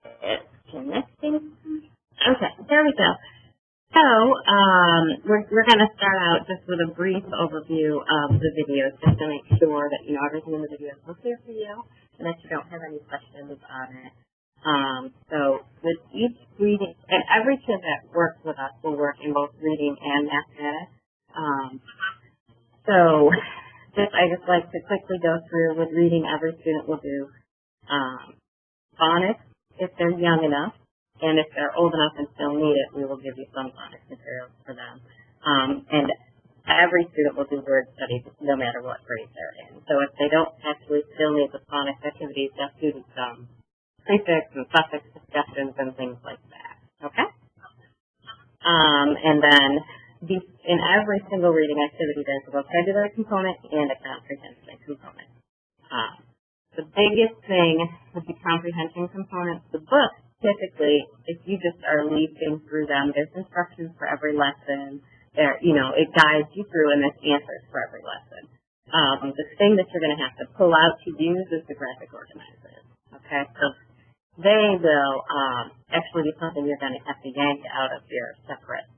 It's connecting. Okay, there we go. So, we're going to start out just with a brief overview of the videos, just to make sure that you know everything in the videos is clear for you, and that you don't have any questions on it. So, with each reading, and every kid that works with us will work in both reading and mathematics. So, I just like to quickly go through with reading. Every student will do phonics if they're young enough. And if they're old enough and still need it, we will give you some phonics materials for them. And every student will do word studies no matter what grade they're in. So if they don't actually still need the phonics activities, they'll do some prefix and suffix discussions and things like that. Okay? And then in every single reading activity, there's a vocabulary component and a comprehension component. The biggest thing with the comprehension component, the book, typically, if you just are leafing through them, there's instructions for every lesson. There, it guides you through, and there's answers for every lesson. The thing that you're going to have to pull out to use is the graphic organizers. Okay, so they will actually be something you're going to have to yank out of your separate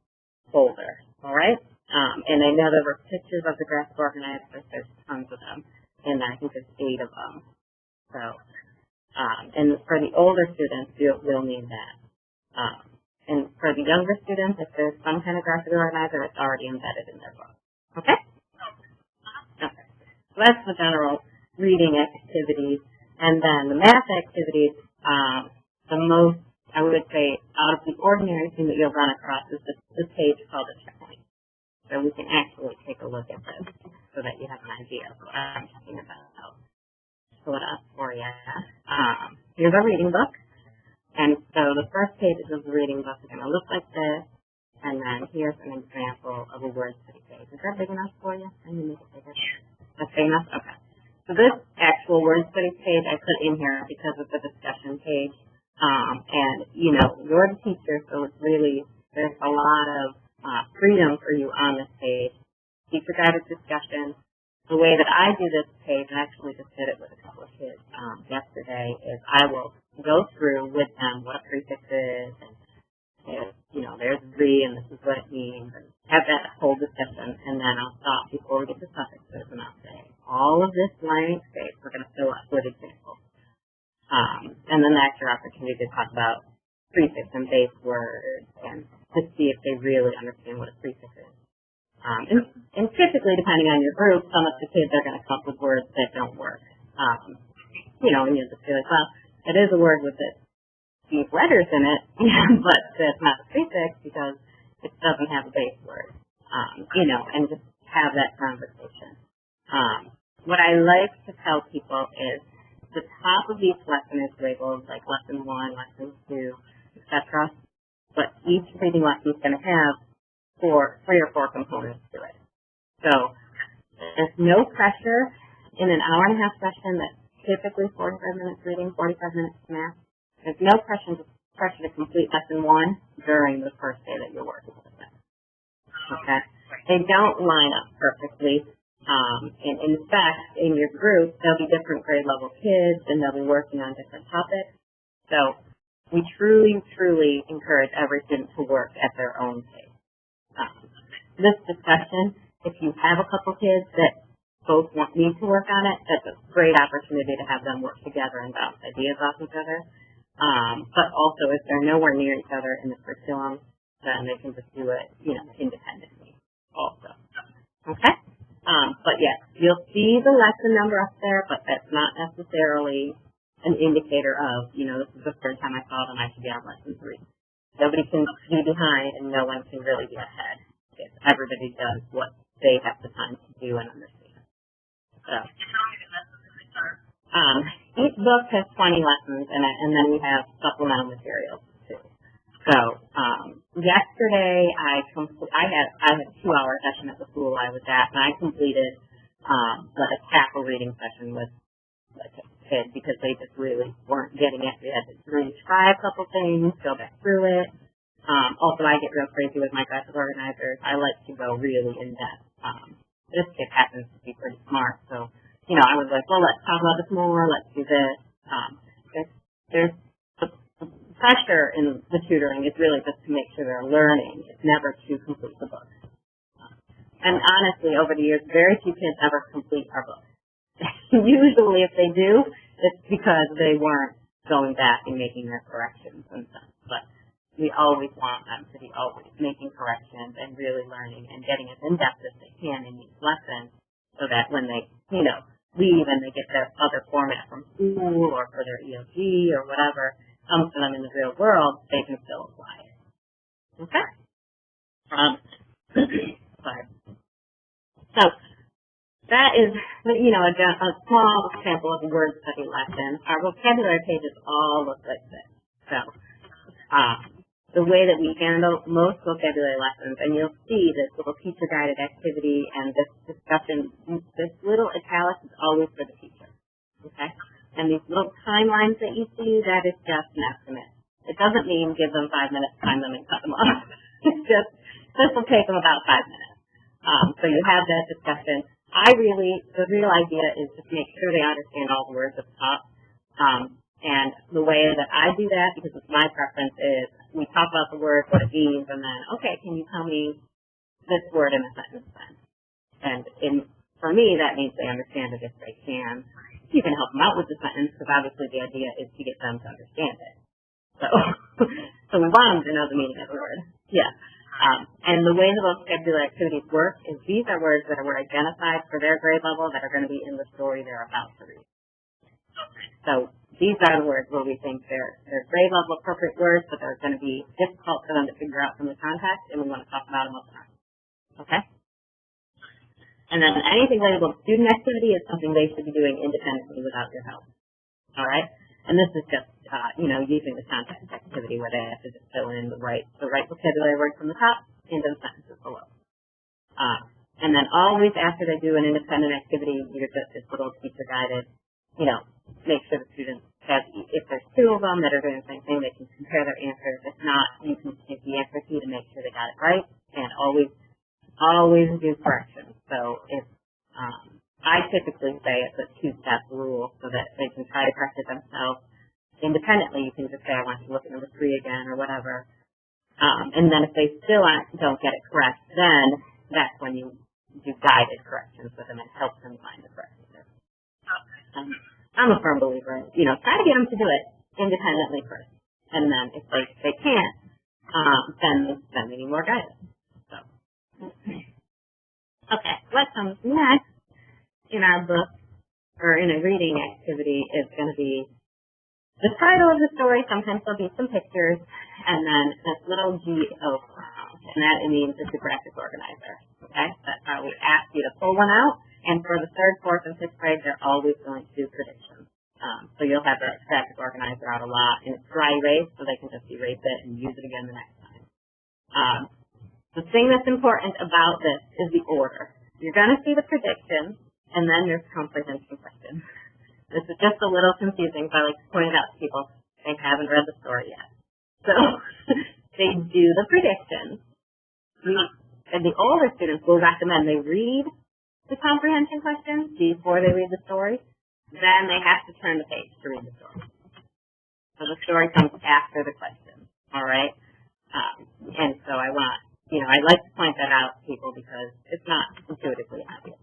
folder. All right, and I know there were pictures of the graphic organizers. There's tons of them, and I think there's 8 of them. So. And for the older students, you'll need that. And for the younger students, if there's some kind of graphic organizer, it's already embedded in their book. Okay? Okay. So that's the general reading activities. And then the math activities, the most, I would say, out of the ordinary thing that you'll run across is this page called a checkpoint. So we can actually take a look at this so that you have an idea of what I'm talking about. Pull it up for you. Here's our reading book. And so the first pages of the reading book are going to look like this. And then here's an example of a word study page. Is that big enough for you? I need to make it bigger. That's big enough? Okay. So this actual word study page I put in here because it's a discussion page. And, you're the teacher, so it's really, there's a lot of freedom for you on this page. Teacher-guided discussion. The way that I do this page, and I actually just did it with a couple of kids yesterday, is I will go through with them what a prefix is, and there's re, and this is what it means, and have that whole discussion, and then I'll stop before we get to suffixes, and I'll say, all of this blank space we're going to fill up with examples. And then that's your opportunity to talk about prefix and base words, and to see if they really understand what a prefix is. And typically, depending on your group, some of the kids are going to come up with words that don't work. And you'll just be like, well, it is a word with these letters in it, but it's not a prefix because it doesn't have a base word. And just have that conversation. What I like to tell people is the top of each lesson is labeled like lesson 1, lesson 2, etc. But each reading lesson is going to have 3 or 4 components to it. So there's no pressure in an hour-and-a-half session that's typically 45 minutes reading, 45 minutes math. There's no pressure to complete lesson 1 during the first day that you're working with them. Okay? They don't line up perfectly. And in fact, in your group, there'll be different grade level kids, and they'll be working on different topics. So we truly, truly encourage every student to work at their own pace. This discussion, if you have a couple kids that both need to work on it, that's a great opportunity to have them work together and bounce ideas off each other. But also, if they're nowhere near each other in the curriculum, then they can just do it, independently also. Okay? But yes, you'll see the lesson number up there, but that's not necessarily an indicator of, this is the third time I saw it and I should be on lesson 3. Nobody can be behind and no one can really be ahead if everybody does what they have the time to do and understand. So, each book has 20 lessons and then we have supplemental materials too. So, yesterday I had a 2-hour session at the school I was at, and I completed a tackle reading session with a kid because they just really weren't getting it. We had to retry a couple things, go back through it. Also, I get real crazy with my graphic organizers. I like to go really in depth. This kid happens to be pretty smart, so I was like, well, let's talk about this more. Let's do this. There's in the tutoring is really just to make sure they're learning. It's never to complete the book. And honestly, over the years, very few kids ever complete our book. Usually, if they do, it's because they weren't going back and making their corrections and stuff. But we always want them to be always making corrections and really learning and getting as in-depth as they can in each lesson so that when they, leave and they get their other format from school or for their EOG or whatever comes to them in the real world, they can still apply it. Okay? Sorry. So that is, a small sample of a word study lesson. Our vocabulary pages all look like this. So the way that we handle most vocabulary lessons, and you'll see this little teacher-guided activity and this discussion, this little italics is always for the teacher, okay? And these little timelines that you see, that is just an estimate. It doesn't mean give them 5 minutes, time them, and cut them off. It's just, this will take them about 5 minutes. So you have that discussion. The real idea is just make sure they understand all the words at the top. And the way that I do that, because it's my preference, is we talk about the word, what it means, and then, okay, can you tell me this word in a sentence then? And for me, that means they understand it if they can. You can help them out with the sentence, because obviously the idea is to get them to understand it. So we want them to know the meaning of the word. Yeah. And the way the vocabulary activities work is these are words that were identified for their grade level that are going to be in the story they're about to read. So these are the words where we think they're grade level appropriate words, but they're going to be difficult for them to figure out from the context, and we want to talk about them up front. Okay? And then anything labeled student activity is something they should be doing independently without your help. All right? And this is just, using the context activity where they have to just fill in the right vocabulary word from the top into the sentences below. And then always after they do an independent activity, you're just this little teacher-guided, make sure the students have, if there's 2 of them that are doing the same thing, they can compare their answers. If not, you can take the answer key to make sure they got it right, and always do corrections. So if, I typically say it's a 2-step rule so that they can try to correct it themselves independently. You can just say, I want you to look at number 3 again or whatever. And then if they still don't get it correct, then that's when you do guided corrections with them and help them find the correct answer. I'm a firm believer in, try to get them to do it independently first. And then if they can't, then they need more guidance. So, okay, what comes next in our book, or in a reading activity, is going to be the title of the story. Sometimes there'll be some pictures, and then this little GO prompt, and that means it's a graphic organizer. Okay, that's how we ask you to pull one out. And for the 3rd, 4th, and 5th grade, they're always going to do predictions. So you'll have that graphic organizer out a lot, and it's dry erase, so they can just erase it and use it again the next time. The thing that's important about this is the order. You're going to see the predictions, and then there's comprehension questions. This is just a little confusing, but I like to point it out to people. They haven't read the story yet. So they do the predictions. And the older students will recommend they read the comprehension questions before they read the story. Then they have to turn the page to read the story. So the story comes after the question. All right? And so I like to point that out to people because it's not intuitively obvious.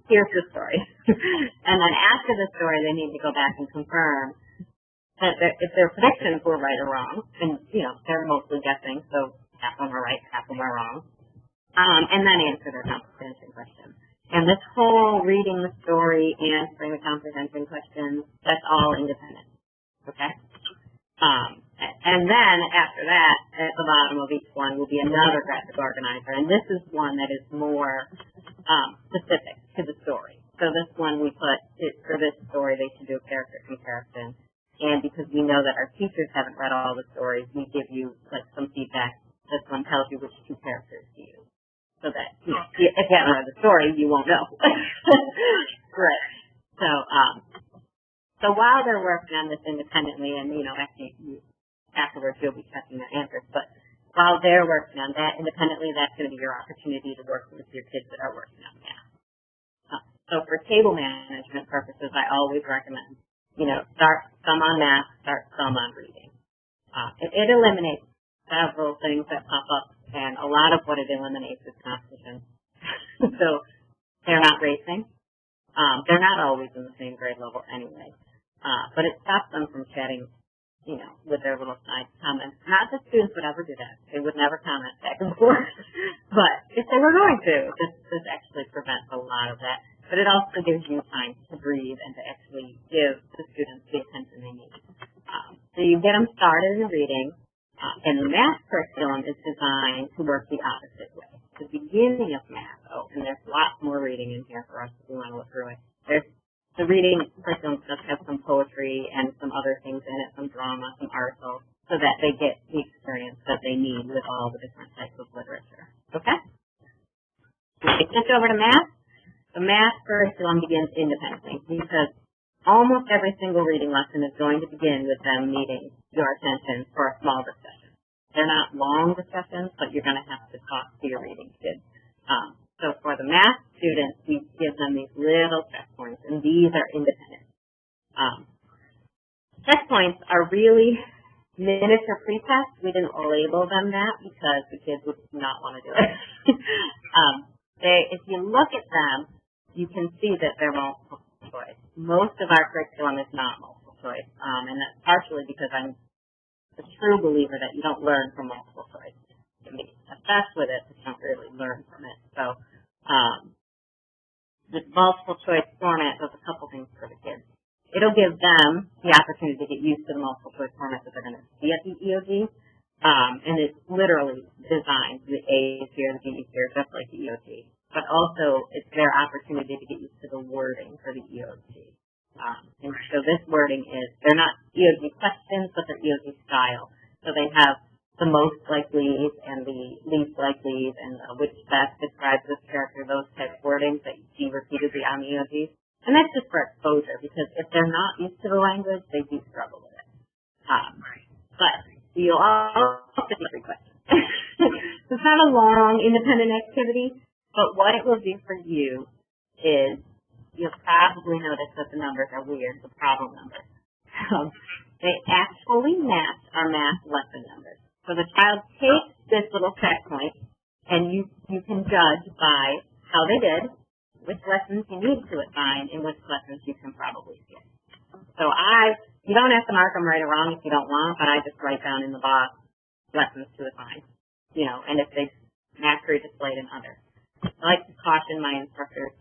Here's the story. And then after the story, they need to go back and confirm that if their predictions were right or wrong, and, they're mostly guessing, so half of them are right, half of them are wrong, and then answer their comprehension questions. And this whole reading the story, answering the comprehension questions, that's all independent. Okay? And then after that, at the bottom of each one will be another graphic organizer, and this is one that is more specific to the story. So this one we put, for this story, they should do a character comparison. And because we know that our teachers haven't read all the stories, we give you some feedback. This one tells you which 2 characters to use. So that, if you haven't read the story, you won't know. Right. So while they're working on this independently, and, afterwards you'll be checking their answers, but while they're working on that independently, that's going to be your opportunity to work with your kids that are working on math. So for table management purposes, I always recommend, start some on math, start some on reading. It eliminates several things that pop up, and a lot of what it eliminates is competition. So they're not racing. They're not always in the same grade level anyway. But it stops them from chatting, with their little side comments. Not that students would ever do that. They would never comment back and forth. But if they were going to, this actually prevents a lot of that. But it also gives you time to breathe and to actually give the students the attention they need. So you get them started in reading, and the math curriculum is designed to work the opposite way. The beginning of math, and there's lots more reading in here for us if we want to look through it. The reading curriculum does have some poetry and some other things in it, some drama, some articles, so that they get the experience that they need with all the different types of literature. Okay? When we switch over to math, the math curriculum begins independently because almost every single reading lesson is going to begin with them needing your attention for a small discussion. They're not long discussions, but you're going to have to talk to your reading kids. So for the math students, we give them these little checkpoints, and these are independent. Checkpoints are really miniature pre-tests. We didn't label them that because the kids would not want to do it. If you look at them, you can see that they're multiple choice. Most of our curriculum is not multiple choice, and that's partially because I'm a true believer that you don't learn from multiple choice. You can be obsessed with it, but you don't really learn from it. So the multiple choice format does a couple things for the kids. It'll give them the opportunity to get used to the multiple choice format that they're going to see at the EOG, and it's literally designed, the A's here, the B's here, just like the EOG. But also, it's their opportunity to get used to the wording for the EOG. And so this wording is, they're not EOG questions, but they're EOG style. So they have the most likelies and the least likelies and which best describes this character, those type of wordings that you see repeatedly on the EOGs. And that's just for exposure, because if they're not used to the language, they do struggle with it. But you'll all get every question. It's not a long, independent activity, but what it will do for you is you'll probably notice that the numbers are weird, the problem numbers. They actually match our math lesson numbers. So the child takes this little checkpoint, and you can judge by how they did, which lessons you need to assign, and which lessons you can probably skip. So you don't have to mark them right or wrong if you don't want, but I just write down in the box lessons to assign, and if they naturally displayed in others. I like to caution my instructors,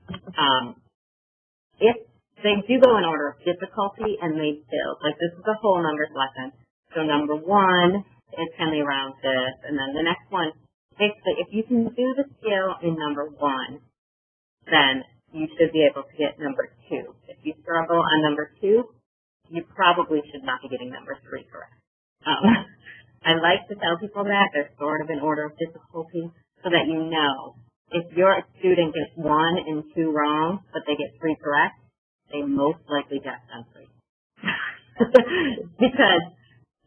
if they do go in order of difficulty and they build, like this is a whole numbers lesson, so number 1 is can they round this, and then the next one, basically, if you can do the skill in number 1, then you should be able to get number 2. If you struggle on number 2, you probably should not be getting number 3 correct. I like to tell people that they're sort of in order of difficulty so that you know if your student gets 1 and 2 wrong, but they get 3 correct, they most likely got done 3. Because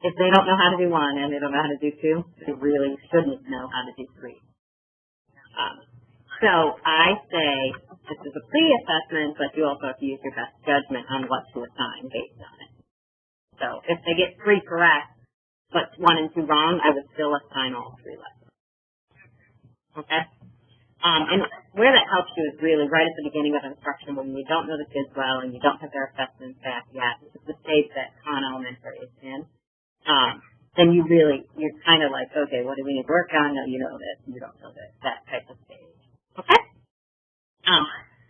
if they don't know how to do 1 and they don't know how to do 2, they really shouldn't know how to do 3. So I say this is a pre-assessment, but you also have to use your best judgment on what to assign based on it. So if they get 3 correct, but 1 and 2 wrong, I would still assign all 3 lessons. Okay? And where that helps you is really right at the beginning of instruction when you don't know the kids well and you don't have their assessments back yet. This is the stage that Con Elementary is in. Then you're kind of like, okay, what do we need to work on? No, you know this, you don't know this, that type of stage. Okay?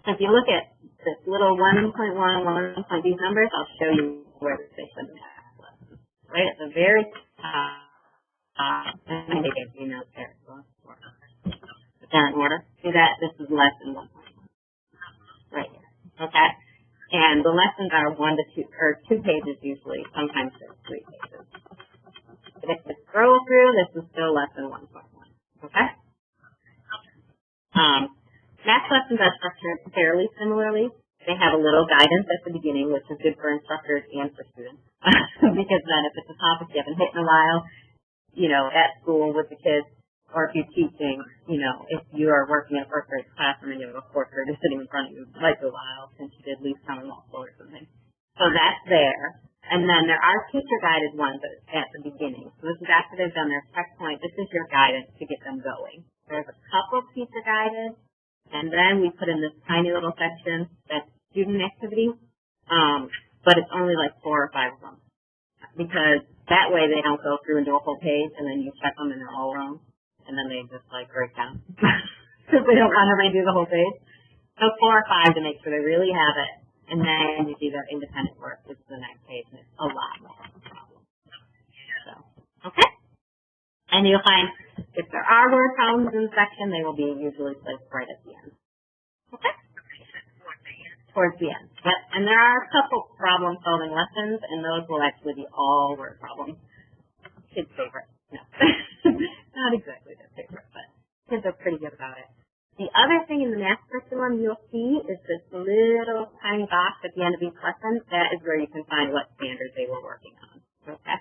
So if you look at this little 1.1, 1. These numbers, I'll show you where they put in that lesson. Right at the very top, and they give you notes there as well. But they're in order. See that? This is lesson 1.1. Right here. Okay? And the lessons are 1 to 2, or 2 pages usually. Sometimes there's 3 pages. But if you scroll through, this is still lesson 1.1. Okay? Math lessons are structured fairly similarly. They have a little guidance at the beginning, which is good for instructors and for students. Because then if it's a topic you haven't hit in a while, at school with the kids, or if you're teaching, if you are working in a first grade classroom and you have a fourth grader sitting in front of you, it might be a while since you did least common multiple or something. So that's there. And then there are teacher-guided ones at the beginning. So this is after they've done their checkpoint. This is your guidance to get them going. There's a couple teacher-guided, and then we put in this tiny little section that's student activity, but it's only like 4 or 5 of them. Because that way they don't go through and do a whole page, and then you check them and they're all wrong, and then they just like break down. Because they don't want to redo the whole page. So 4 or 5 to make sure they really have it. And then you do their independent work, which is the next page, and it's a lot more problem. So, okay? And you'll find if there are word problems in the section, they will be usually placed right at the end. Okay? Towards the end. Yep. And there are a couple problem-solving lessons, and those will actually be all word problems. Kids' favorite. No. Not exactly their favorite, but kids are pretty good about it. The other thing in the math curriculum you'll see is this little tiny box at the end of each lesson. That is where you can find what standards they were working on. Okay?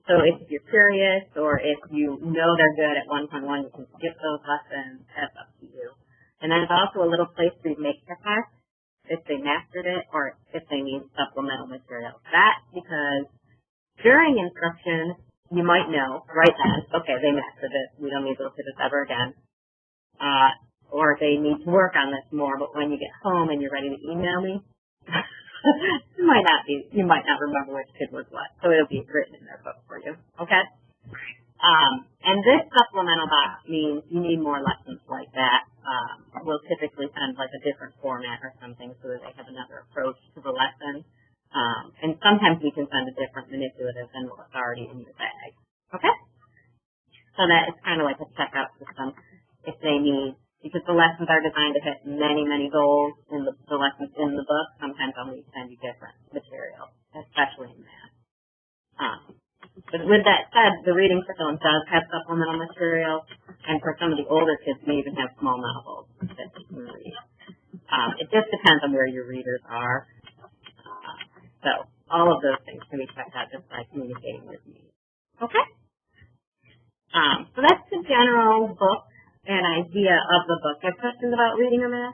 So if you're curious or if you know they're good at 1.1, you can skip those lessons. That's up to you. And then there's also a little place where you make the test if they mastered it or if they need supplemental material. That's because during instruction, you might know right then, okay, they mastered it. We don't need to look at this ever again. Or they need to work on this more, but when you get home and you're ready to email me, you might not remember which kid was what, so it'll be written in their book for you, okay? And this supplemental box means you need more lessons like that. We'll typically send like a different format or something so that they have another approach to the lesson. And sometimes we can send a different manipulative than what's already in your bag, okay? So that it's kind of like a checkout system. If they need, because the lessons are designed to hit many, many goals in the lessons in the book, sometimes I'll need to send you different material, especially in math. But with that said, the reading curriculum does have supplemental material, and for some of the older kids, we even have small novels that you can read. It just depends on where your readers are. So all of those things can be checked out just by communicating with me. Okay? So that's the general book. An idea of the book. Have questions about reading or math?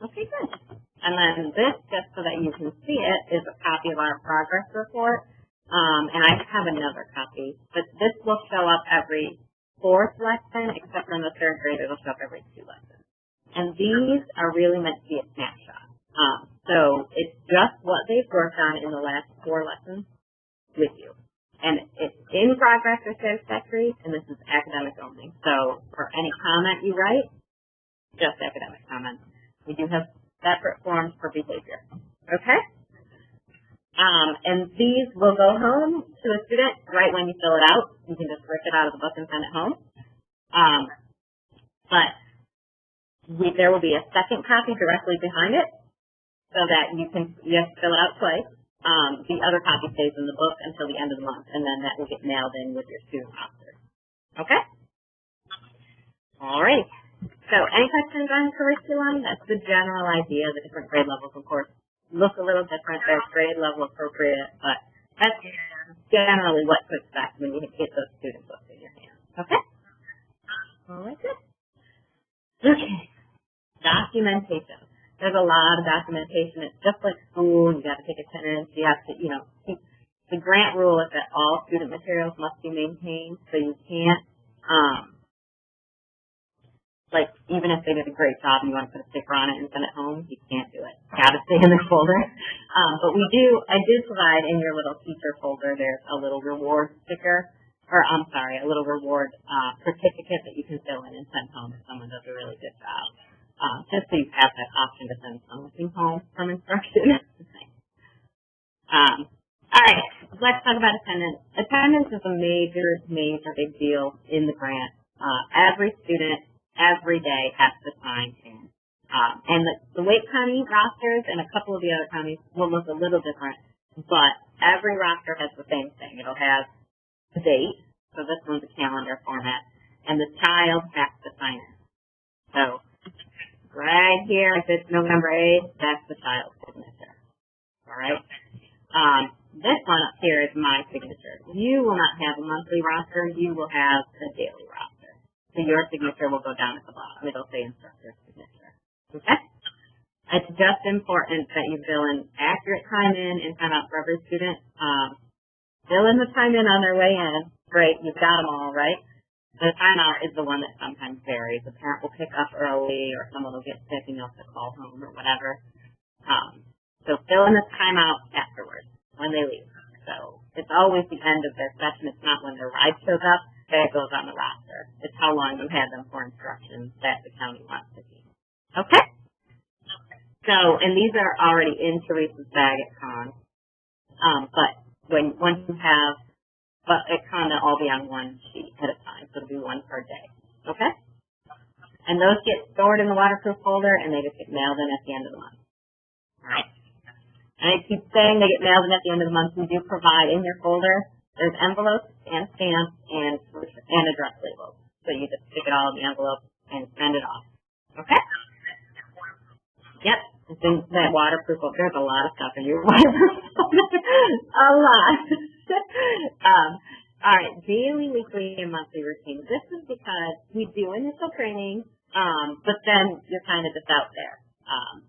Okay, good. And then this, just so that you can see it, is a copy of our progress report. And I have another copy, but this will show up every 4th lesson, except for in the 3rd grade, it'll show up every 2 lessons. And these are really meant to be a snapshot. So it's just what they've worked on in the last 4 lessons with you. And it's in progress or satisfactory, and this is academic only. So for any comment you write, just academic comments. We do have separate forms for behavior. Okay? And these will go home to a student right when you fill it out. You can just rip it out of the book and send it home. But there will be a second copy directly behind it so that you have to fill it out twice. The other copy stays in the book until the end of the month, and then that will get mailed in with your student roster. Okay? All right. So any questions on curriculum? That's the general idea. The different grade levels, of course, look a little different. They're grade level appropriate, but that's generally what to expect when you get those student books in your hands. Okay? All right, good. Okay. Documentation. There's a lot of documentation. It's just like school. You got to take attendance. You have to, keep, the grant rule is that all student materials must be maintained. So you can't, even if they did a great job and you want to put a sticker on it and send it home, you can't do it. Got to stay in the folder. But I did provide in your little teacher folder, there's a little reward sticker, a little reward certificate that you can fill in and send home if someone does a really good job. Just so you have that option to send something home from instruction. All right, let's talk about attendance. Attendance is a major, major big deal in the grant. Every student, every day has to sign in. And the Wake County rosters and a couple of the other counties will look a little different, but every roster has the same thing. It'll have the date, so this one's a calendar format, and the child has to sign in. So right here, if it's November 8th, that's the child's signature. All right? This one up here is my signature. You will not have a monthly roster. You will have a daily roster. So your signature will go down at the bottom. It'll say instructor signature. Okay? It's just important that you fill in accurate time in and time out for every student. Fill in the time in on their way in. Great, you've got them all, right? The time out is the one that sometimes varies. A parent will pick up early, or someone will get sick and you'll have to call home or whatever. So fill in the time out afterwards when they leave. So it's always the end of their session. It's not when their ride shows up that it goes on the roster. It's how long you had them for instructions that the county wants to see. Okay? So, and these are already in Teresa's bag at Con. But once you have, but at Con, they'll all be on one sheet at a time. So it'll be one per day. Okay? And those get stored in the waterproof folder and they just get mailed in at the end of the month. All right. And I keep saying they get mailed in at the end of the month. We do provide in your folder, there's envelopes and stamps and address labels. So you just stick it all in the envelope and send it off. Okay? Yep. It's in that waterproof folder. There's a lot of stuff in your waterproof folder. A lot. All right. Daily, weekly, and monthly routines. This is because we do initial training, but then you're kind of just out there.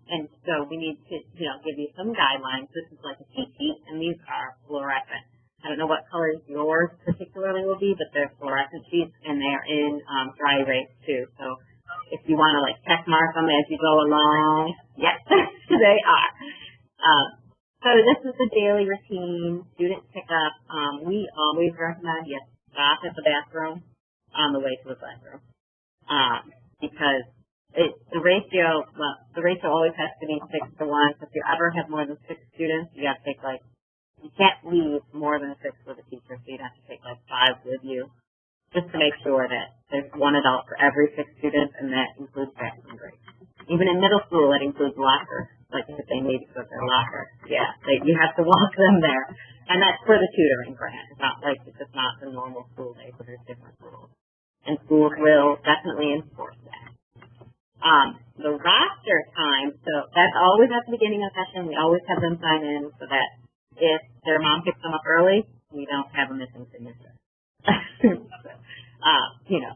And so we need to, give you some guidelines. This is like a cheat sheet, and these are fluorescent. I don't know what colors yours particularly will be, but they're fluorescent sheets, and they're in dry erase too. So if you want to check mark them as you go along, yes, they are. So this is the daily routine, student pickup. We always recommend you stop at the bathroom on the way to the classroom because the ratio always has to be 6 to 1. So if you ever have more than 6 students, you have to take you can't leave more than 6 with a teacher, so you'd have to take 5 with you, just to make sure that there's one adult for every 6 students, and that includes bathroom breaks. Even in middle school, it includes lockers, if they need to go to their locker. Yeah, you have to walk them there, and that's for the tutoring grant. It's not it's just not the normal school day, so there's different rules, and schools will definitely enforce that. The roster time, so that's always at the beginning of the session. We always have them sign in so that if their mom picks them up early, we don't have a missing signature.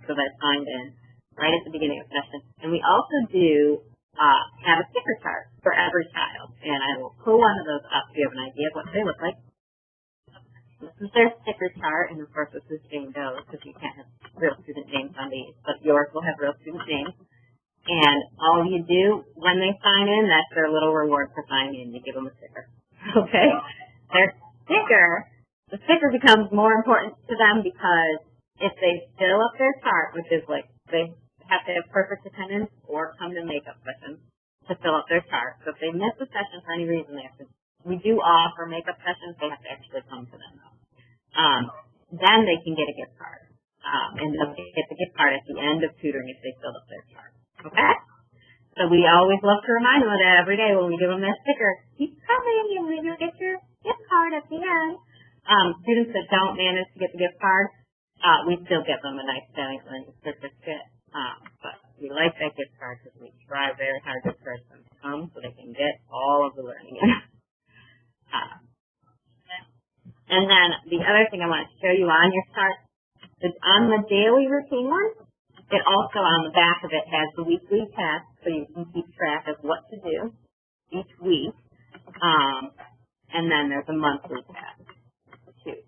So that's signed in right at the beginning of the session. And we also do have a sticker chart for every child. And I will pull one of those up so you have an idea of what they look like. This is their sticker chart, and of course this is Jane Doe's because you can't have real student names on these, but yours will have real student names. And all you do when they sign in, that's their little reward for signing in. You give them a sticker. Okay? The sticker becomes more important to them because if they fill up their chart, which is they have to have perfect attendance or come to makeup sessions to fill up their chart. So if they miss a session for any reason, we do offer makeup sessions, they have to actually come to them though. Then they can get a gift card. And they'll get the gift card at the end of tutoring if they filled up their chart. Okay? So we always love to remind them of that every day when we give them that sticker. Keep coming and you'll get your gift card at the end. Students that don't manage to get the gift card, we still get them a nice talent learning certificate. But we like that gift card because we try very hard to encourage them to come so they can get all of the learning in. And then the other thing I want to show you on your chart is on the daily routine one, it also on the back of it has the weekly tasks so you can keep track of what to do each week. And then there's a monthly task too.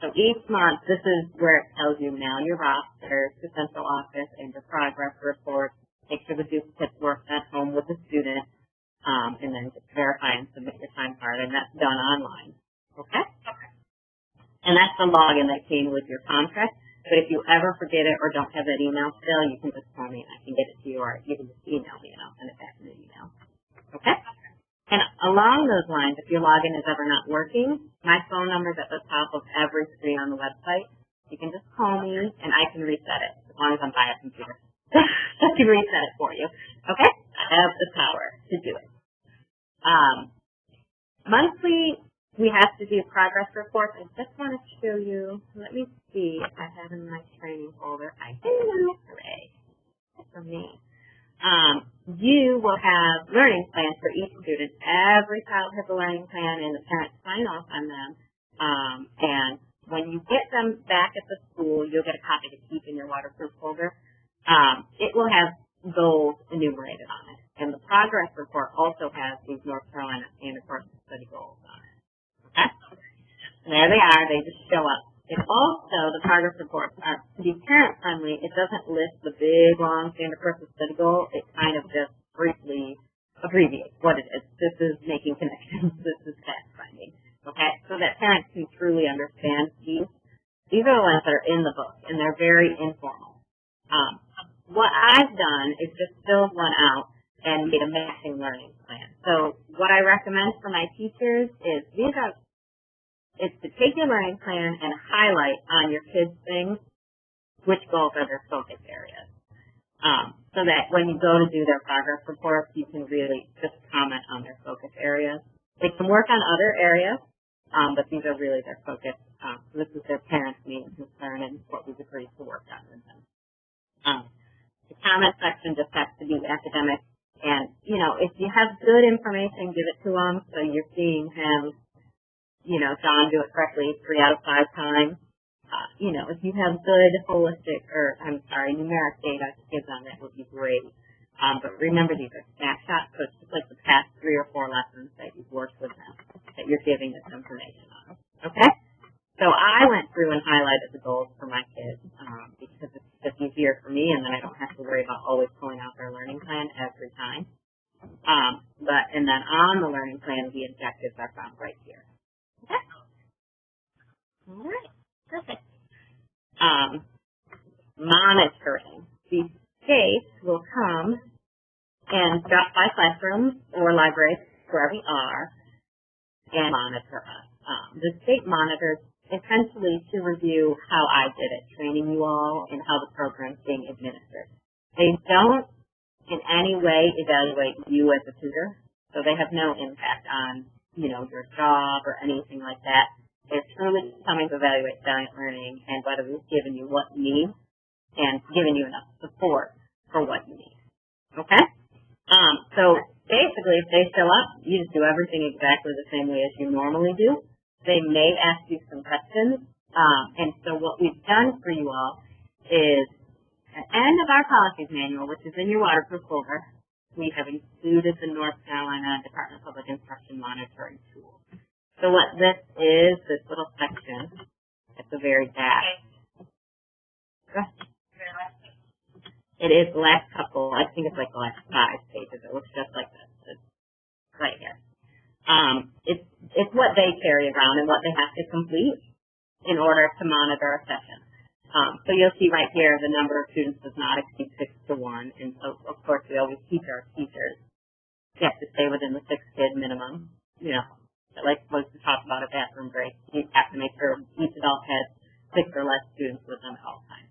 So each month, this is where it tells you mail your roster to central office and your progress report. Make sure the duplicates work at home with the student, and then just verify and submit your time card, and that's done online. Okay? And that's the login that came with your contract. But if you ever forget it or don't have that email still, you can just call me and I can get it to you, or you can just email me and I'll send it back in an email. Okay? And along those lines, if your login is ever not working, my phone number is at the top of every screen on the website. You can just call me and I can reset it as long as I'm by a computer. I can reset it for you. Okay? I have the power to do it. Monthly, we have to do progress reports. I just want to show you. Let me see if I have in my training folder. I do. Hooray. That's for me. You will have learning plans for each student. Every child has a learning plan, and the parents sign off on them. And when you get them back at the school, you'll get a copy to keep in your waterproof folder. It will have goals enumerated on it. And the progress report also has these North Carolina standard course study goals on it. Okay? And there they are. They just show up. And also, the progress reports are, to be parent-friendly, it doesn't list the big, long standard course study goal. It kind of just briefly abbreviates what it is. This is making connections. This is fact-finding. Okay? So that parents can truly understand these. These are the ones that are in the book, and they're very informal. What I've done is just filled one out and made a matching learning plan. So what I recommend for my teachers is to take your learning plan and highlight on your kids' things which goals are their focus areas. So that when you go to do their progress reports, you can really just comment on their focus areas. They can work on other areas, but these are really their focus. This is their parents' main concern and what we've agreed to work on with them. The comment section just has to be academic. And, you know, if you have good information, give it to them. So you're seeing him, you know, John do it correctly 3 out of 5 times. You know, if you have good holistic, numeric data to give them, that would be great. But remember, these are snapshots, so it's just like the past 3 or 4 lessons that you've worked with them, that you're giving this information on. Okay? So I went through and highlighted the goals for my kids because it's just easier for me, and then I don't have to worry about always pulling out their learning plan every time. And then on the learning plan, the objectives are found right here. Okay? All right. Perfect. Monitoring. The state will come and drop by classrooms or libraries, wherever we are, and monitor us. The state monitors essentially to review how I did it, training you all and how the program's being administered. They don't in any way evaluate you as a tutor, so they have no impact on, you know, your job or anything like that. They're truly coming to evaluate Valiant Learning and whether we've given you what you need and given you enough support for what you need. Okay? So basically, if they show up, you just do everything exactly the same way as you normally do. They may ask you some questions. And so what we've done for you all is at the end of our policies manual, which is in your waterproof folder, we have included the North Carolina Department of Public Instruction monitoring tool. So what this is, this little section at the very back. It is the last couple, I think it's like the last 5 pages. It looks just like this. It's right here. It's what they carry around and what they have to complete in order to monitor a session. So you'll see right here the number of students does not exceed 6 to 1. And so, of course, we always teach our teachers you have to stay within the 6-kid minimum. You know, like was to talk about a bathroom break. You have to make sure each adult has 6 or less students with them at all times.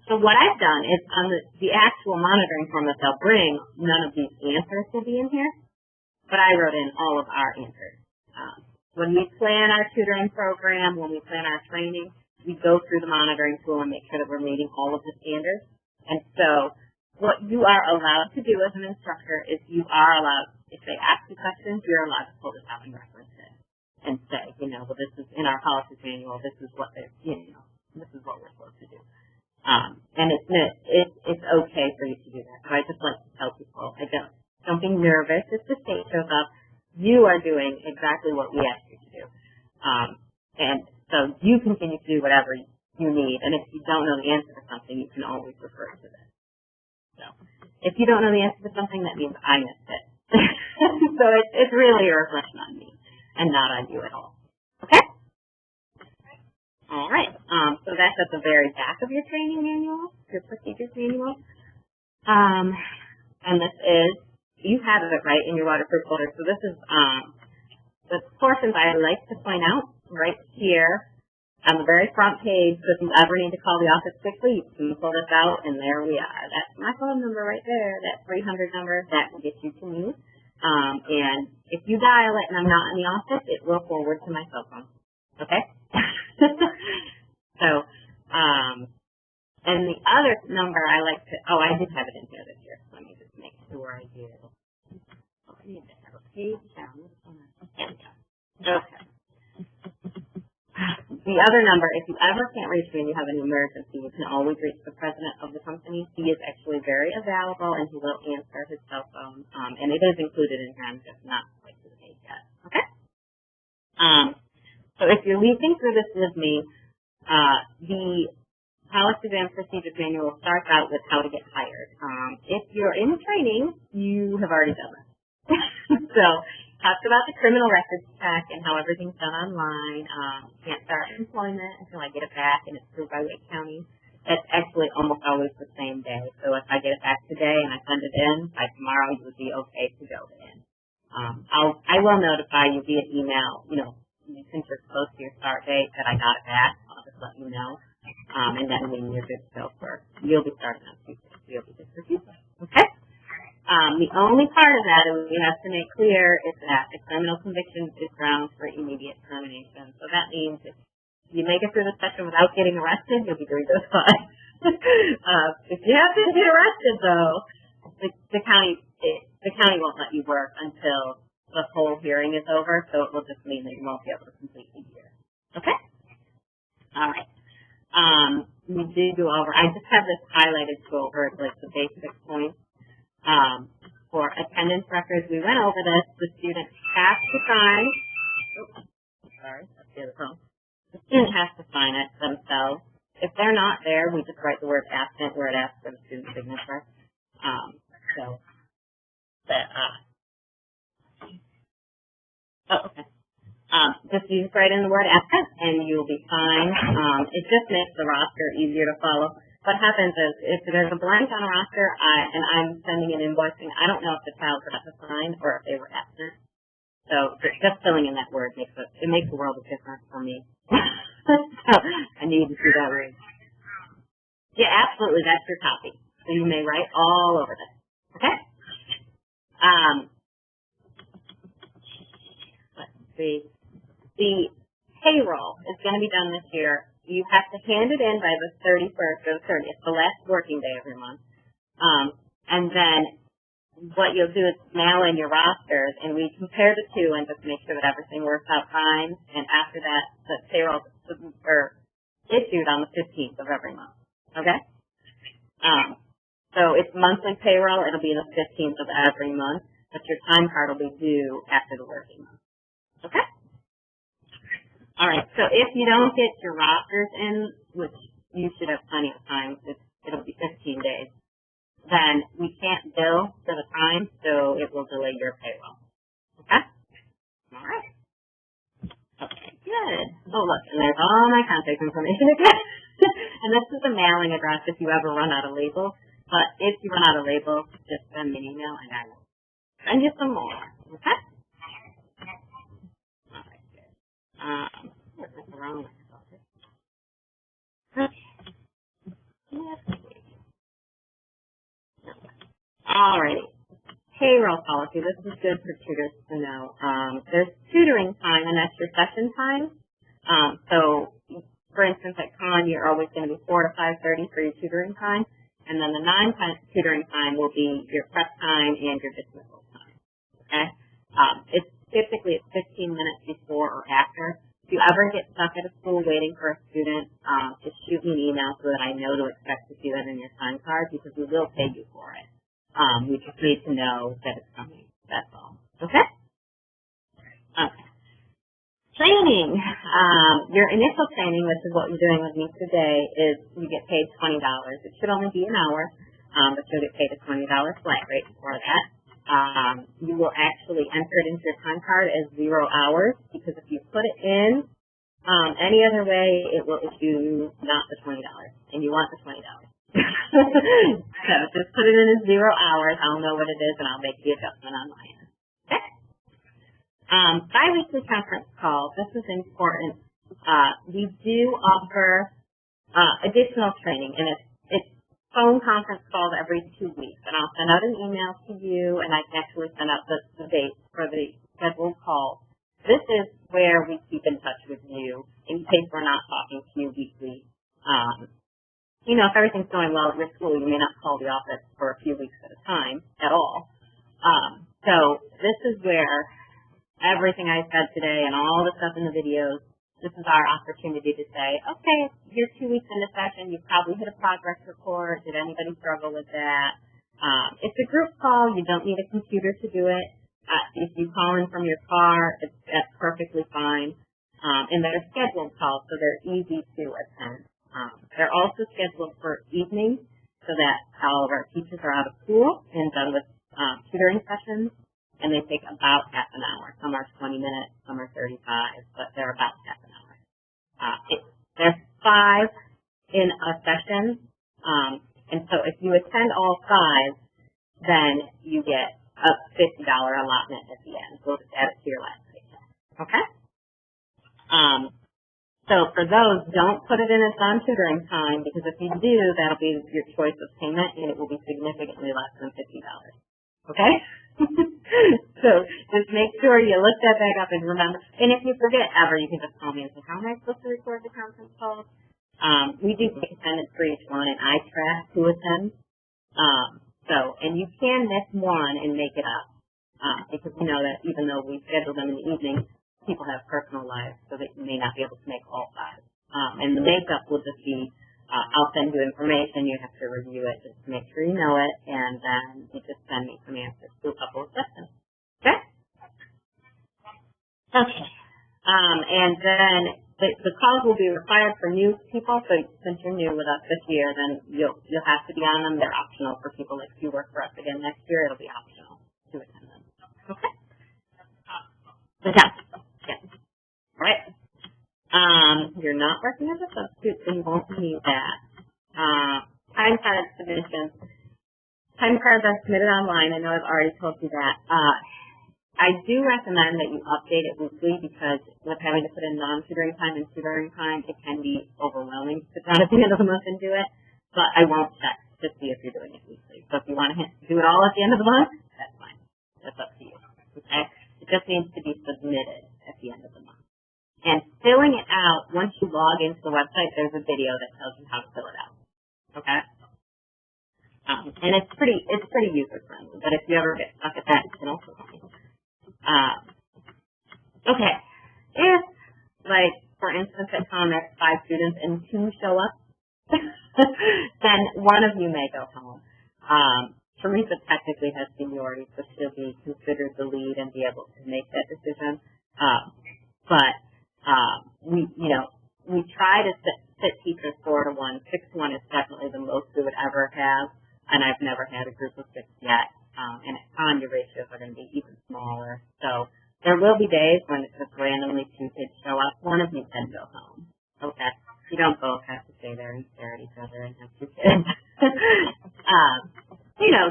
So what I've done is on the actual monitoring form that they'll bring, none of these answers will be in here, but I wrote in all of our answers. When we plan our tutoring program, when we plan our training, we go through the monitoring tool and make sure that we're meeting all of the standards. And so what you are allowed to do as an instructor is you are allowed, if they ask you questions, you're allowed to pull this out and reference it and say, you know, well, this is in our policies manual, this is what they're, you know, this is what we're supposed to do. And it's okay for you to do that. So I just like to tell people, don't be nervous if the state shows up. You are doing exactly what we asked you to do. And so you continue to do whatever you need. And if you don't know the answer to something, you can always refer to this. So if you don't know the answer to something, that means I missed it. So it's really a reflection on me and not on you at all. Okay? All right. So that's at the very back of your training manual, your procedures manual. And this is, you have it right in your waterproof folder. So this is the portions I like to point out right here on the very front page. So if you ever need to call the office quickly, you can pull this out, and there we are. That's my phone number right there, that 300 number. That will get you to me. And if you dial it and I'm not in the office, it will forward to my cell phone. Okay? So, and the other number I like to, I did have it in here this year. Let me just make sure I do. I need to have a page down. Okay. The other number, if you ever can't reach me and you have an emergency, you can always reach the president of the company. He is actually very available, and he will answer his cell phone, and it is included in here. I'm just not quite to the page yet. Okay? So if you're leafing through this with me, the Policy Exam Procedures Manual starts out with how to get hired. If you're in training, you have already done this. So, talks about the criminal records check and how everything's done online. Can't start employment until I get it back and it's approved by Wake County. That's actually almost always the same day. So if I get it back today and I send it in, by tomorrow you would be okay to go in. I will notify you via email, since you're close to your start date that I got it back. I'll just let you know. And then when you're good to go you'll be starting on Tuesday. So you'll be good for Tuesday. Okay? The only part of that we have to make clear is that a criminal conviction is grounds for immediate termination. So that means if you make it through the session without getting arrested, you'll be doing just fine. If you have to get arrested, though, the county won't let you work until the whole hearing is over. So it will just mean that you won't be able to complete the year. Okay. All right. We did go over. I just have this highlighted to go over like the basic points. For attendance records, we went over this. The student has to sign. That's the other problem. The student has to sign it themselves. If they're not there, we just write the word absent where it asks for the student's signature. Okay. Just use right in the word absent, and you'll be fine. It just makes the roster easier to follow. What happens is, if there's a blank on a roster and I'm sending an invoicing, I don't know if the child forgot to sign or if they were absent. So just filling in that word makes a world of difference for me. So I need to see that word. Yeah, absolutely. That's your copy. So you may write all over this. Okay? Let's see. The payroll is going to be done this year. You have to hand it in by the 31st or the 30th, the last working day of your month. And then what you'll do is mail in your rosters, and we compare the two and just make sure that everything works out fine. And after that, the payroll are issued on the 15th of every month. Okay? So it's monthly payroll. It'll be the 15th of every month, but your time card will be due after the working month. Okay? All right, so if you don't get your rosters in, which you should have plenty of time, it'll be 15 days, then we can't bill for the time, so it will delay your payroll. Okay? All right. Okay, good. Oh, look, and there's all my contact information again. And this is the mailing address if you ever run out of labels. But if you run out of labels, just send me an email, and I will send you some more. Okay? What's wrong with myself? Alrighty. Payroll policy. This is good for tutors to know. There's tutoring time, and that's your session time. So, for instance, at Con, you're always going to be 4 to 5:30 for your tutoring time, and then the non-tutoring time will be your prep time and your dismissal time. Okay? It's typically 15 minutes before or after. If you ever get stuck at a school waiting for a student, just shoot me an email so that I know to expect to see that in your time card, because we will pay you for it. We just need to know that it's coming. That's all. Okay? Okay. Training. Your initial training, which is what you're doing with me today, is you get paid $20. It should only be an hour, but you'll get paid a $20 flat rate for that. You will actually enter it into your time card as 0 hours, because if you put it in any other way, it will issue not the $20, and you want the $20. So just put it in as 0 hours. I'll know what it is, and I'll make the adjustment on my end. Okay? Bi-weekly conference calls. This is important. We do offer additional training, and it's phone conference calls every 2 weeks, and I'll send out an email to you, and I can actually send out the dates for the scheduled calls. This is where we keep in touch with you in case we're not talking to you weekly. If everything's going well at your school, you may not call the office for a few weeks at a time at all. So this is where everything I said today and all the stuff in the videos this is our opportunity to say, okay, you're 2 weeks into session, you've probably hit a progress report. Did anybody struggle with that? It's a group call. You don't need a computer to do it. If you call in from your car, that's perfectly fine. And they're scheduled calls, so they're easy to attend. They're also scheduled for evenings so that all of our teachers are out of school and done with tutoring sessions, and they take about half an hour. Some are 20 minutes, some are 35, but they're about half an hour. There's 5 in a session, and so if you attend all 5, then you get a $50 allotment at the end. So we'll just add it to your last paycheck. Okay? So for those, don't put it in as non-tutoring time, because if you do, that'll be your choice of payment, and it will be significantly less than $50. Okay? So just make sure you look that back up and remember. And if you forget ever, you can just call me and say, how am I supposed to record the conference calls? We do take attendance for each one, and I track who attends. And you can miss one and make it up, because we know that even though we schedule them in the evening, people have personal lives, so they may not be able to make all 5. And the makeup will just be, I'll send you information, you have to review it just to make sure you know it, and then you just send me some answers to a couple of questions. Okay? Okay. And then the calls will be required for new people, so since you're new with us this year, then you'll have to be on them. They're optional for people. Like if you work for us again next year, it'll be optional to attend them. Okay? The test. Yes. All right. You're not working as a substitute, so you won't need that. Time card submissions. Time cards are submitted online. I know I've already told you that. I do recommend that you update it weekly, because with having to put in non-tutoring time and tutoring time, it can be overwhelming to sit down at the end of the month and do it. But I won't check to see if you're doing it weekly. So if you want to do it all at the end of the month, that's fine. That's up to you. Okay? It just needs to be submitted at the end of the month. And filling it out, once you log into the website, there's a video that tells you how to fill it out. Okay? And it's pretty user friendly. But if you ever get stuck at that, you can also call me. Okay. If, like, for instance, at home there's 5 students and 2 show up, then one of you may go home. Teresa technically has seniority, so she'll be considered the lead and be able to make that decision. We try to sit teachers 4 to 1. 6 to 1 is definitely the most we would ever have, and I've never had a group of 6 yet. And on your ratios are going to be even smaller. So there will be days when it's just randomly 2 kids show up. One of you can go home. Okay? You don't both have to stay there and stare at each other and have 2 kids.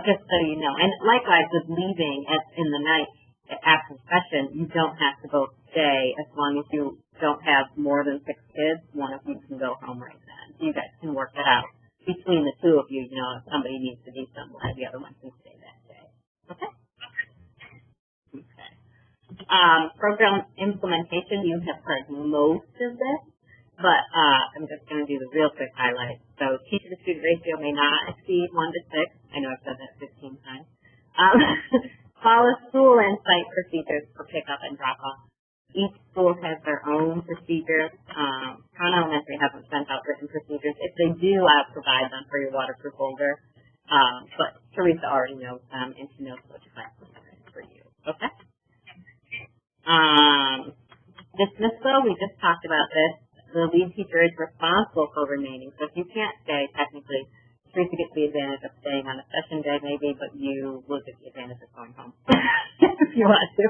Just so you know. And likewise with leaving in the night after session, you don't have to both stay. As long as you don't have more than 6 kids, one of you can go home right then. You guys can work it out between the 2 of you. If somebody needs to be somewhere, the other one can stay that day. Okay? Okay. Program implementation, you have heard most of this, but I'm just going to do the real quick highlights. So teacher-to-student ratio may not exceed 1 to 6. I know I've said that 15 times. Follow school and site procedures for pickup and drop-off. Each school has their own procedures. Town Elementary hasn't sent out written procedures. If they do, I'll provide them for your waterproof folder. But Teresa already knows them, and she knows which classes are in for you. Okay? Dismissal, we just talked about this. The lead teacher is responsible for remaining. So if you can't stay, technically, Teresa gets the advantage of staying on a session day maybe, but you will get the advantage of going home if you want to,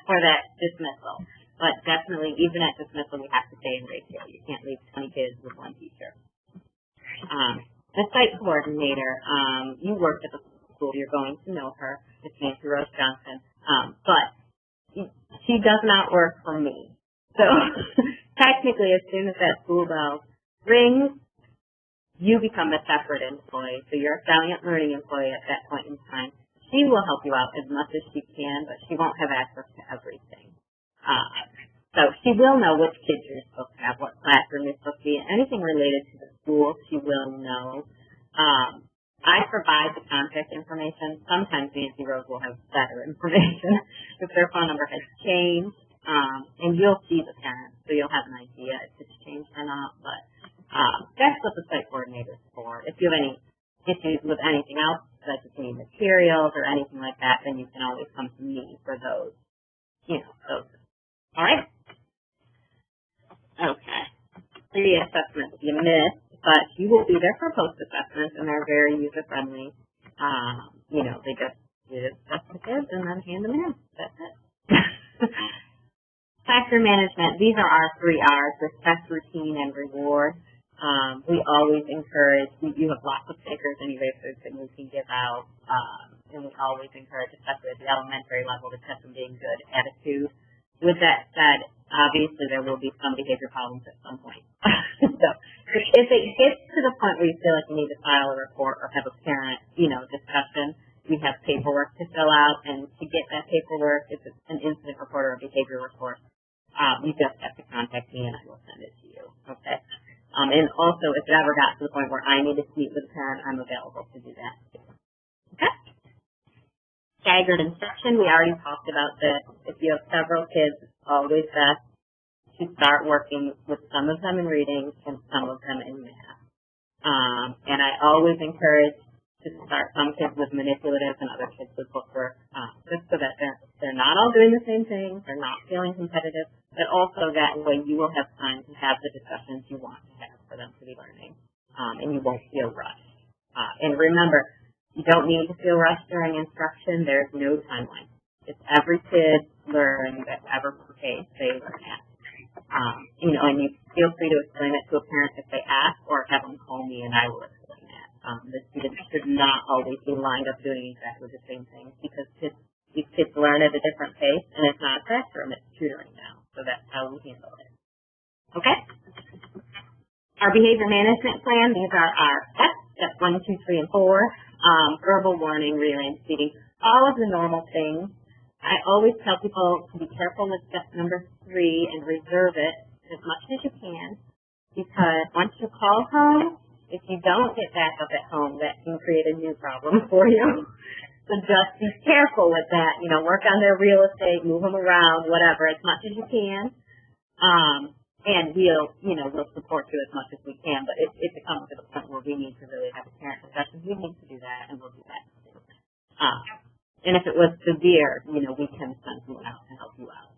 for that dismissal. But definitely, even at dismissal, we have to stay in ratio. You can't leave 20 kids with 1 teacher. The site coordinator, you worked at the school. You're going to know her. It's Nancy Rose Johnson. But she does not work for me. So technically, as soon as that school bell rings, you become a separate employee. So you're a Salient Learning employee at that point in time. She will help you out as much as she can, but she won't have access to everything. So she will know which kids you're supposed to have, what classroom you're supposed to be in. Anything related to the school, she will know. I provide the contact information. Sometimes Nancy Rose will have better information if their phone number has changed. and you'll see the parents, so you'll have an idea if it's changed or not, but that's what the site coordinator is for. If you have any issues with anything else, like if you need materials or anything like that, then you can always come to me for those, those. All right? Okay. Pre-assessments you missed, but you will be there for post-assessments, and they're very user-friendly. They just assess the kids and then hand them in. That's it. Classroom management, these are our 3 R's, respect, routine, and reward. We always encourage, we do have lots of stickers anyway, so that we can give out, and we always encourage, especially at the elementary level, to test them being good attitude. With that said, obviously there will be some behavior problems at some point. So if it gets to the point where you feel like you need to file a report or have a parent, discussion, we have paperwork to fill out, and to get that paperwork, if it's an incident report or a behavior report, you just have to contact me and I will send it to you. Okay. And also, if it ever got to the point where I need to meet with a parent, I'm available to do that. Okay? Staggered instruction, we already talked about this. If you have several kids, it's always best to start working with some of them in reading and some of them in math. And I always encourage to start some kids with manipulative and other kids with bookwork, just so that they're not all doing the same thing, they're not feeling competitive, but also that way you will have time to have the discussions you want to have for them to be learning, and you won't feel rushed. And remember, you don't need to feel rushed during instruction. There's no timeline. It's every kid learning at whatever pace they learn at. And you feel free to explain it to a parent if they ask, or have them call me and I will explain that. The students should not always be lined up doing exactly the same thing, because these kids learn at a different pace, and it's not a classroom, it's tutoring now. So that's how we handle it. Okay? Our behavior management plan, these are our steps 1, 2, 3, and 4. Verbal warning, relay, and speeding, all of the normal things. I always tell people to be careful with step number 3 and reserve it as much as you can, because once you call home, if you don't get back up at home, that can create a new problem for you. So just be careful with that. Work on their real estate, move them around, whatever, as much as you can. And we'll support you as much as we can. But if it comes to the point where we need to really have a parent discussion, we need to do that, and we'll do that. And if it was severe, we can send someone out to help you out.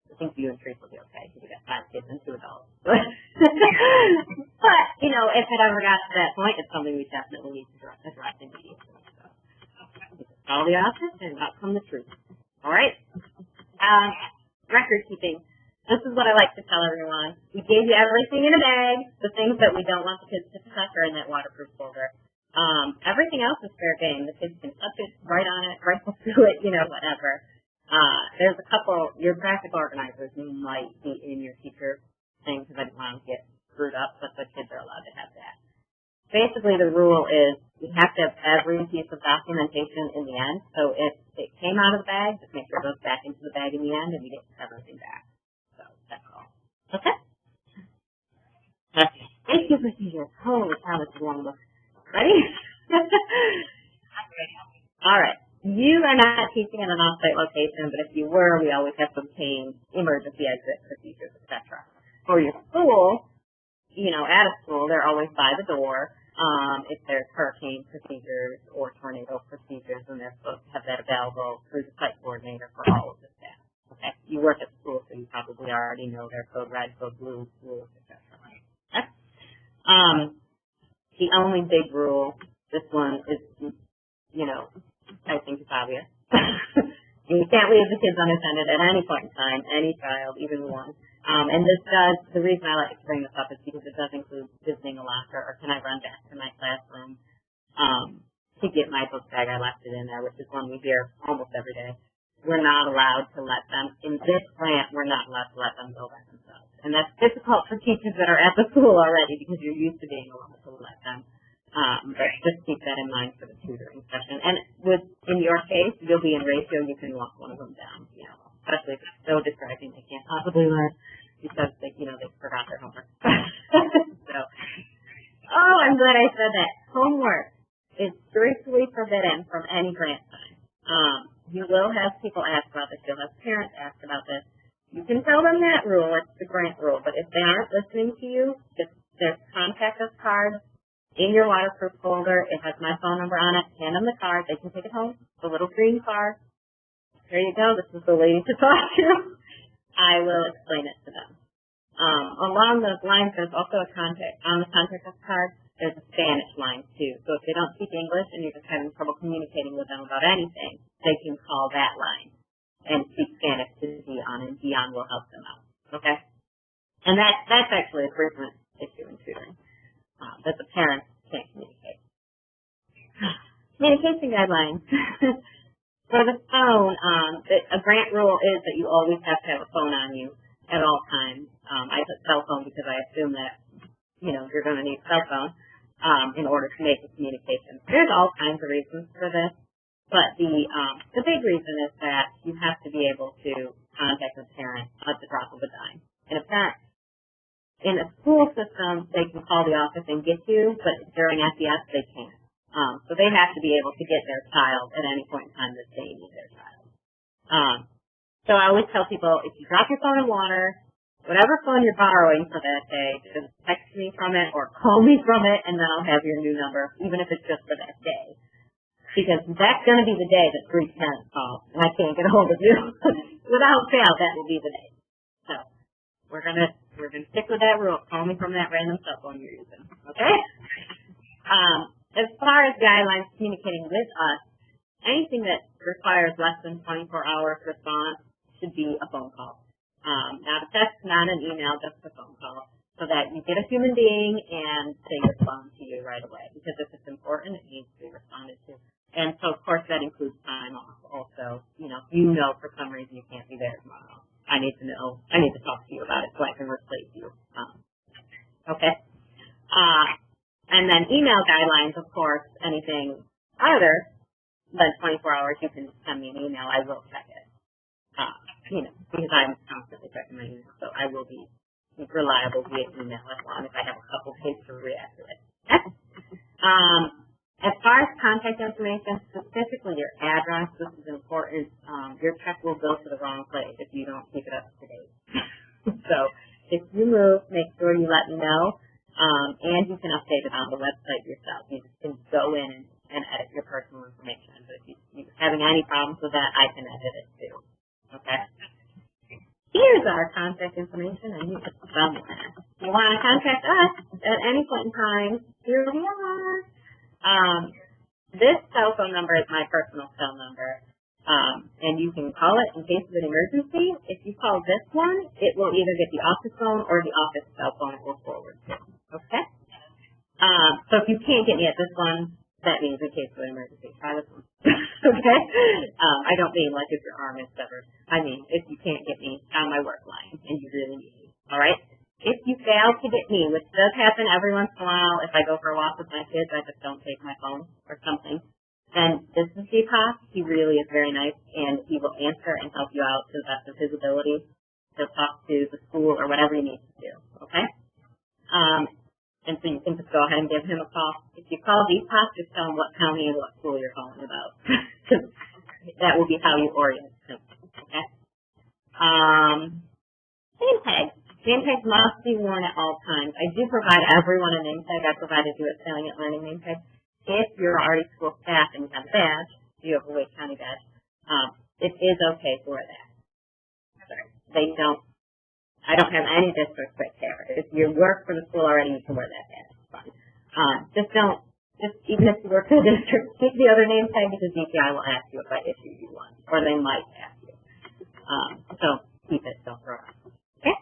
I think you and Trace will be okay, because you got 5 kids and 2 adults. But, if it ever got to that point, it's something we definitely need to address immediately. So, all the options and out come the truth. All right? Record keeping. This is what I like to tell everyone. We gave you everything in a bag. The things that we don't want the kids to touch are in that waterproof folder. Everything else is fair game. The kids can touch it, write on it, write through it, whatever. There's a couple, your graphic organizers might be in your teacher thing, because I didn't want to get screwed up, but the kids are allowed to have that. Basically, the rule is you have to have every piece of documentation in the end. So if it came out of the bag, just make sure it goes back into the bag in the end, and you get everything back. So that's all. Okay? Okay. Thank you, procedures. Holy cow, this is a long book. Ready? All right. You are not teaching in an off-site location, but if you were, we always have to obtain emergency exit procedures, etc. For your school, at a school, they're always by the door. If there's hurricane procedures or tornado procedures, and they're supposed to have that available through the site coordinator for all of the staff. Okay? You work at school, so you probably already know their code red, code blue, rules, etc. Okay? The only big rule, this one is, I think it's obvious. You can't leave the kids unattended at any point in time, any child, even one. And the reason I like to bring this up is because it does include visiting a locker, or can I run back to my classroom to get my book bag? I left it in there, which is one we hear almost every day. We're not allowed to let them, in this plant, we're not allowed to let them go by themselves. And that's difficult for teachers that are at the school already, because you're used to being able to let them. But just keep that in mind for the tutoring session. And in your case, you'll be in ratio, you can walk one of them down, especially if it's so distracting they can't possibly learn because they forgot their homework. So, I'm glad I said that. Homework is strictly forbidden from any grant time. You will have people ask about this. You'll have parents ask about this. You can tell them that rule, it's the grant rule, but if they aren't listening to you, just there's contact us cards in your waterproof folder. It has my phone number on it. Hand them the card. They can take it home. The little green card. There you go. This is the lady to talk to. I will explain it to them. Along those lines, there's also a contact on the contact us card. There's a Spanish line too. So if they don't speak English and you're just having trouble communicating with them about anything, they can call that line and speak Spanish to Dion, and Dion will help them out. Okay? And that's actually a frequent issue in tutoring, that the parents can't communicate. Communication guidelines. For the phone, a grant rule is that you always have to have a phone on you at all times. I put cell phone because I assume that, you're going to need a cell phone in order to make the communication. There's all kinds of reasons for this. But the big reason is that you have to be able to contact a parent at the drop of a dime. And a parent in a school system, they can call the office and get you, but during SES, they can't. So they have to be able to get their child at any point in time that they need their child. So I always tell people, if you drop your phone in water, whatever phone you're borrowing for that day, just text me from it or call me from it, and then I'll have your new number, even if it's just for that day. Because that's going to be the day that 3 parents call, and I can't get a hold of you. Without fail, that will be the day. So we're gonna stick with that rule. Call me from that random cell phone you're using. Okay? As far as guidelines communicating with us, anything that requires less than 24 hours response should be a phone call. Not a text, not an email, just a phone call, so that you get a human being and they respond to you right away. Because if it's important, it needs to be responded to. And so, of course, that includes time off also. If for some reason you can't be there tomorrow, I need to talk to you about it so I can replace you. Okay? And then email guidelines, of course, anything other than 24 hours, you can send me an email. I will check it. Because I'm constantly checking my email, so I will be reliable via email as long as I have a couple days to react to it. As far as contact information, specifically your address, this is important. Your check will go to the wrong place if you don't keep it up to date. So if you move, make sure you let me know, and you can update it on the website yourself. You just can go in and edit your personal information. But if you're having any problems with that, I can edit it too. Okay? Here's our contact information. I need to somewhere. If you want to contact us at any point in time, here we are. This cell phone number is my personal cell number, and you can call it in case of an emergency. If you call this one, it will either get the office phone or the office cell phone it will forward to. Okay? So if you can't get me at this one, that means in case of an emergency, try this one. Okay? I don't mean like if your arm is severed. I mean if you can't get me on my work line and you really need me. All right? If you fail to get me, which does happen every once in a while, if I go for a walk with my kids, I just don't take my phone or something, then this is Deepak. He really is very nice, and he will answer and help you out to the best of his ability. He'll talk to the school or whatever you need to do, okay? And so you can just go ahead and give him a call. If you call Deepak, just tell him what county and what school you're calling about. That will be how you orient him, okay? Name tag. Name tags must be worn at all times. I do provide everyone a name tag. I provided you a Salient Learning name tag. If you're already school staff and you have a badge, you have a Wake County badge, it is okay to wear that. I don't have any disrespect there. If you work for the school already, you can wear that badge. It's fine. Even if you work for the district, keep the other name tag because DPI will ask you if I issue you one, or they might ask you. So keep it, don't throw it out. Okay?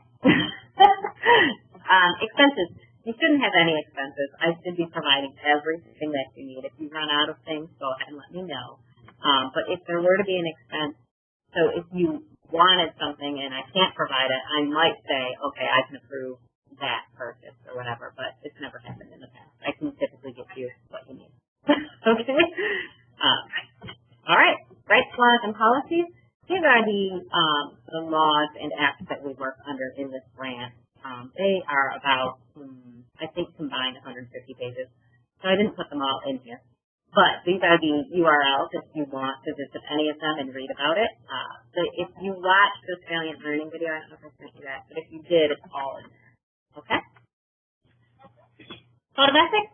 Expenses. You shouldn't have any expenses. I should be providing everything that you need. If you run out of things, go ahead and let me know. But if there were to be an expense, so if you wanted something and I can't provide it, I might say, okay, I can approve that purchase or whatever, but it's never happened in the past. I can typically get you what you need. Okay? All right. Rights, laws, and policies. These are the laws and acts that we work under in this grant. They are about, I think, combined 150 pages. So I didn't put them all in here. But these are the URLs if you want to visit any of them and read about it. So if you watch this Valiant Learning video, I don't know if I sent you that, but if you did, it's all in there. Okay? Code of ethics.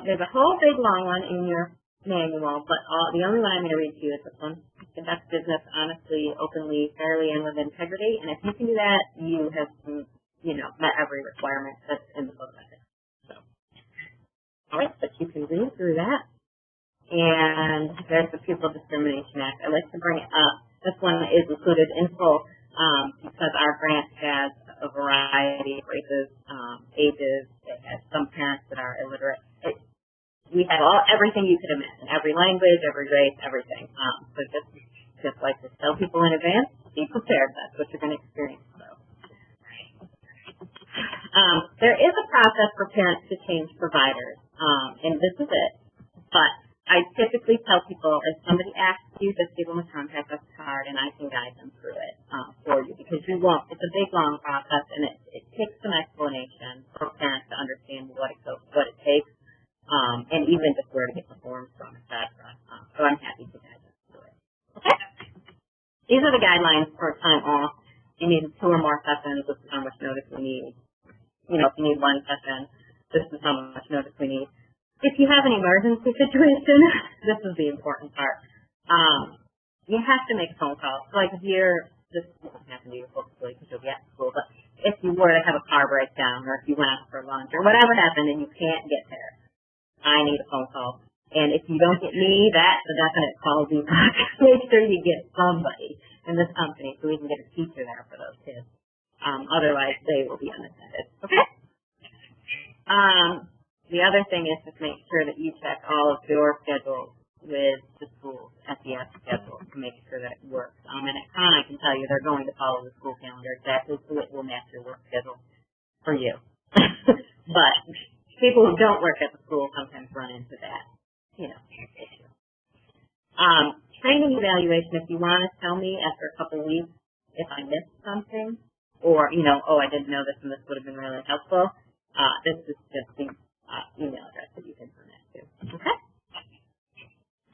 There's a whole big long one in your manual, but the only one I'm going to read to you is this one. Conduct business honestly, openly, fairly, and with integrity. And if you can do that, you have, met every requirement that's in the code of ethics. So, all right, but you can read through that. And there's the Pupil Discrimination Act. I like to bring it up. This one is included in full because our grant has a variety of races, ages. It has some parents that are illiterate. We have everything you could imagine, every language, every race, everything. So just like to tell people in advance, be prepared. That's what you're going to experience. So. There is a process for parents to change providers, and this is it. But I typically tell people, if somebody asks you, just give them a contact us card, and I can guide them through it for you, because you won't. It's a big, long process, and it takes some explanation for parents to understand what it takes, and even just where to get the forms from, etc. So I'm happy to guide them through it. Okay? These are the guidelines for time off. If you need 2 or more sessions, this is how much notice we need. If you need 1 session, this is how much notice we need. If you have an emergency situation, this is the important part. You have to make a phone call. So like this won't happen to you hopefully because you'll be at school, but if you were to have a car breakdown or if you went out for lunch or whatever happened and you can't get there, I need a phone call. And if you don't get me, that's a definite call. Make sure you get somebody in this company so we can get a teacher there for those kids. Otherwise, they will be unattended. Okay? The other thing is just make sure that you check all of your schedules with the school's SES schedule to make sure that it works. And at Con, I can tell you they're going to follow the school calendar exactly so it will match your work schedule for you. But people who don't work at the school sometimes run into that, issue. Training evaluation, if you want to tell me after a couple of weeks if I missed something or, I didn't know this and this would have been really helpful, this is just the email address that you can send that to. Okay?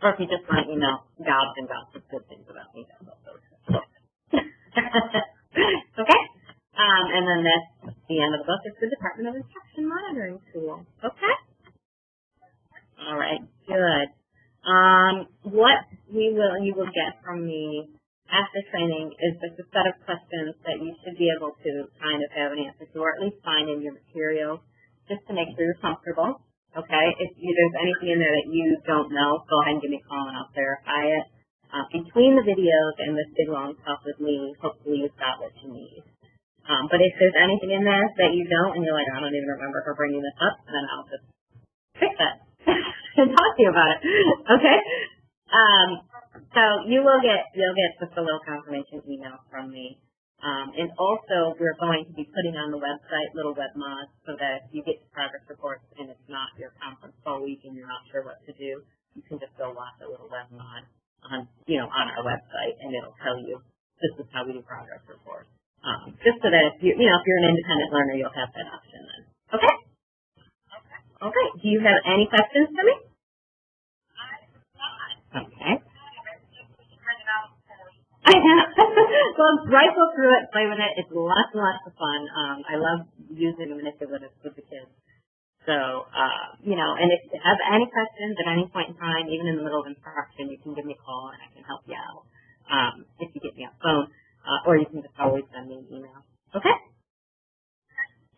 Or if you just want to email gobs and gobs of good things about me, that's also okay? And then that's the end of the book. It's the Department of Instruction Monitoring Tool. Okay? All right, good. What you will get from me after training is just a set of questions that you should be able to kind of have an answer to, or at least find in your materials, just to make sure you're comfortable. Okay? If there's anything in there that you don't know, go ahead and give me a call and I'll verify it. Between the videos and this big long talk with me, hopefully you've got what you need. But if there's anything in there that you don't and you're like, I don't even remember her bringing this up, then I'll just fix that and talk to you about it. Okay? So you'll get just a little confirmation email from me. And also, we're going to be putting on the website little web mods so that if you get progress reports and it's not your conference call week and you're not sure what to do, you can just go watch a little web mod on our website, and it'll tell you this is how we do progress reports. Just so that if you're an independent learner, you'll have that option then. Okay? Okay. Do you have any questions for me? Okay. I know. Well, rifle through it, play with it. It's lots and lots of fun. I love using the manipulatives with the kids. So, and if you have any questions at any point in time, even in the middle of instruction, you can give me a call and I can help you out if you get me on the phone, or you can just always send me an email. Okay?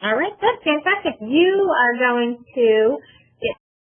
All right, good, fantastic. You are going to